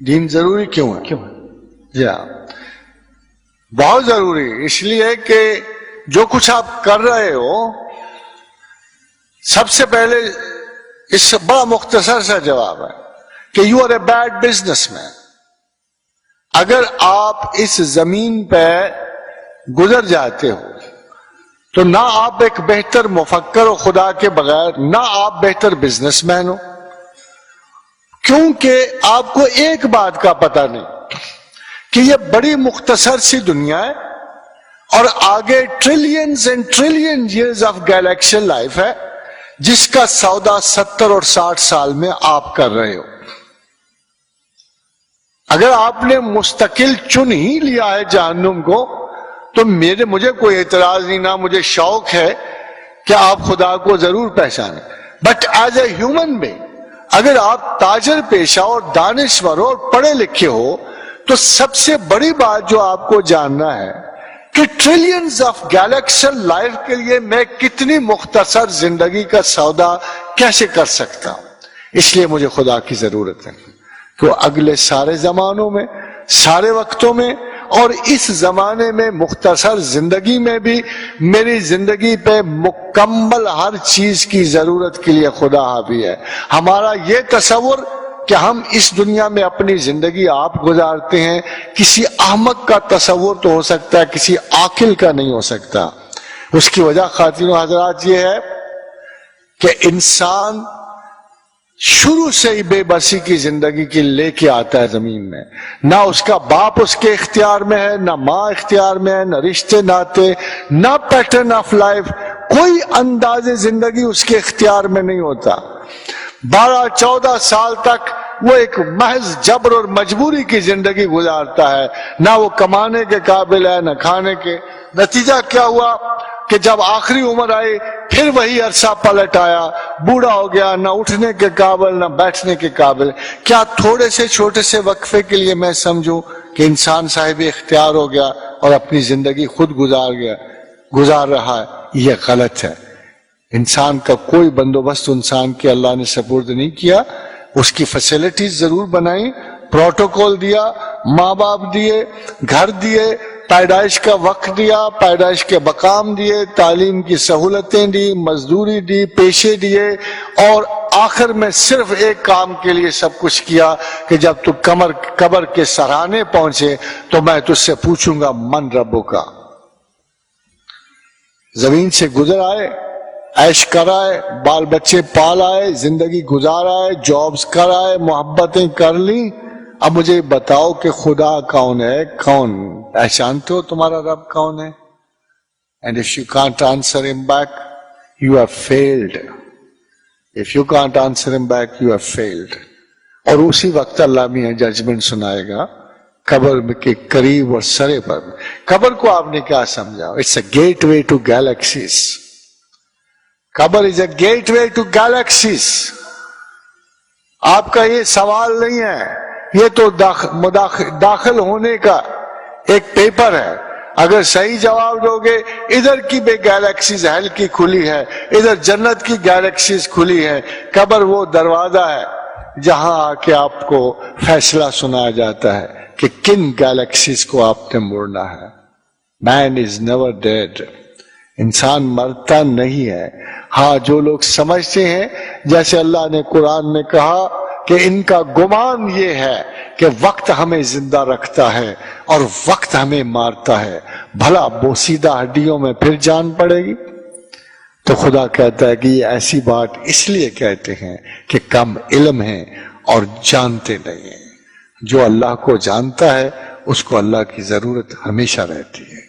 دین ضروری کیوں ہے؟ کیوں؟ جی ہاں، بہت ضروری اس لیے کہ جو کچھ آپ کر رہے ہو، سب سے پہلے اس سے بڑا مختصر سا جواب ہے کہ you are a bad businessman. اگر آپ اس زمین پہ گزر جاتے ہو تو نہ آپ ایک بہتر مفکر ہو خدا کے بغیر، نہ آپ بہتر بزنس مین ہو، کیونکہ آپ کو ایک بات کا پتہ نہیں کہ یہ بڑی مختصر سی دنیا ہے اور آگے trillions and trillion years of Galaxy life ہے، جس کا سودا 70 اور 60 سال میں آپ کر رہے ہو۔ اگر آپ نے مستقل چن ہی لیا ہے جہنم کو تو مجھے کوئی اعتراض نہیں، نہ مجھے شوق ہے کہ آپ خدا کو ضرور پہچانیں، but as a human being اگر آپ تاجر پیشہ اور دانشور اور پڑھے لکھے ہو تو سب سے بڑی بات جو آپ کو جاننا ہے کہ ٹریلینز آف گیلیکسی لائف کے لیے میں کتنی مختصر زندگی کا سودا کیسے کر سکتا ہوں۔ اس لیے مجھے خدا کی ضرورت ہے کہ اگلے سارے زمانوں میں، سارے وقتوں میں اور اس زمانے میں مختصر زندگی میں بھی میری زندگی پہ مکمل ہر چیز کی ضرورت کے لیے خدا حاوی ہے۔ ہمارا یہ تصور کہ ہم اس دنیا میں اپنی زندگی آپ گزارتے ہیں، کسی احمق کا تصور تو ہو سکتا ہے، کسی عاقل کا نہیں ہو سکتا۔ اس کی وجہ خواتین و حضرات یہ ہے کہ انسان شروع سے ہی بے بسی کی زندگی کی لے کے آتا ہے زمین میں، نہ اس کا باپ اس کے اختیار میں ہے، نہ ماں اختیار میں ہے، نہ رشتے ناتے، نہ پیٹرن آف لائف، کوئی انداز زندگی اس کے اختیار میں نہیں ہوتا۔ 12-14 سال تک وہ ایک محض جبر اور مجبوری کی زندگی گزارتا ہے، نہ وہ کمانے کے قابل ہے نہ کھانے کے۔ نتیجہ کیا ہوا کہ جب آخری عمر آئی پھر وہی عرصہ پلٹ آیا، بوڑھا ہو گیا، نہ اٹھنے کے قابل نہ بیٹھنے کے قابل۔ کیا تھوڑے سے چھوٹے سے وقفے کے لیے میں سمجھوں کہ انسان صاحب اختیار ہو گیا اور اپنی زندگی خود گزار رہا ہے؟ یہ غلط ہے۔ انسان کا کوئی بندوبست انسان کے اللہ نے سپرد نہیں کیا، اس کی فیسلٹیز ضرور بنائی، پروٹوکول دیا، ماں باپ دیے، گھر دیے، پیدائش کا وقت دیا، پیدائش کے مقام دیے، تعلیم کی سہولتیں دی، مزدوری دی، پیشے دیے، اور آخر میں صرف ایک کام کے لیے سب کچھ کیا کہ جب تو قبر کے سرانے پہنچے تو میں تجھ سے پوچھوں گا من ربو کا۔ زمین سے گزر آئے، عیش کر آئے، بال بچے پال آئے، زندگی گزار آئے، جابز کر آئے، محبتیں کر لیں، اب مجھے بتاؤ کہ خدا کون ہے؟ کون پہچانتے ہو تمہارا رب کون ہے؟ And if you can't answer him back, you have failed. If you can't answer him back, you have failed. اور اسی وقت اللہ میاں ججمنٹ سنائے گا قبر کے قریب اور سرے پر۔ قبر کو آپ نے کیا سمجھا؟ It's a gateway to galaxies. قبر is a gateway to galaxies. آپ کا یہ سوال نہیں ہے، یہ تو داخل ہونے کا ایک پیپر ہے۔ اگر صحیح جواب دو گے ادھر کی بھی گیلیکسیز ہیل کی کھلی ہے، ادھر جنت کی گیلیکسیز کھلی ہے۔ قبر وہ دروازہ ہے جہاں آ کے آپ کو فیصلہ سنایا جاتا ہے کہ کن گیلیکسیز کو آپ نے مڑنا ہے۔ مین از نیور ڈیڈ، انسان مرتا نہیں ہے۔ ہاں جو لوگ سمجھتے ہیں جیسے اللہ نے قرآن میں کہا کہ ان کا گمان یہ ہے کہ وقت ہمیں زندہ رکھتا ہے اور وقت ہمیں مارتا ہے، بھلا بوسیدہ ہڈیوں میں پھر جان پڑے گی؟ تو خدا کہتا ہے کہ یہ ایسی بات اس لیے کہتے ہیں کہ کم علم ہیں اور جانتے نہیں ہیں۔ جو اللہ کو جانتا ہے اس کو اللہ کی ضرورت ہمیشہ رہتی ہے۔